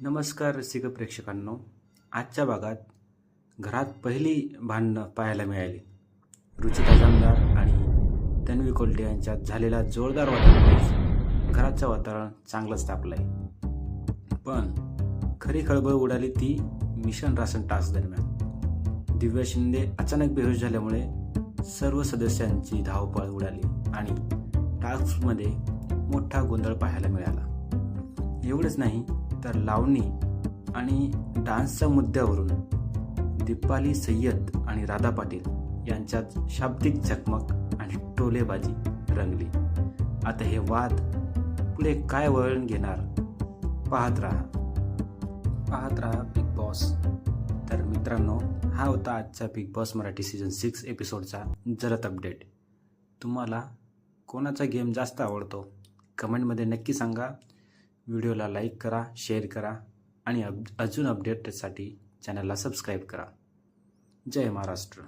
नमस्कार रसिक प्रेक्षकांनो, आजच्या भागात घरात पहिली भांडणं पाहायला मिळाली. रुचिता जामदार आणि तन्वी कोल्टे यांच्यात झालेला जोरदार वादामुळे घराचं वातावरण चांगलंच तापलंय. पण खरी खळबळ उडाली ती मिशन राशन टास्क दरम्यान. दिव्या शिंदे अचानक बेहोश झाल्यामुळे सर्व सदस्यांची धावपळ उडाली आणि टास्कमध्ये मोठा गोंधळ पाहायला मिळाला. एवढंच नाही तर लावणी आणि डान्सच्या मुद्द्यावरून दीपाली सय्यद आणि राधा पाटील यांच्यात शाब्दिक चकमक आणि टोलेबाजी रंगली. आता हे वाद पुढे काय वळण घेणार पाहत राहा बिग बॉस. तर मित्रांनो, हा होता आजचा बिग बॉस मराठी सीझन 6 एपिसोडचा जलद अपडेट. तुम्हाला कोणाचा गेम जास्त आवडतो कमेंटमध्ये नक्की सांगा. व्हिडिओला लाईक करा, शेअर करा आणि अजून अपडेटसाठी चॅनलला सबस्क्राईब करा. जय महाराष्ट्र.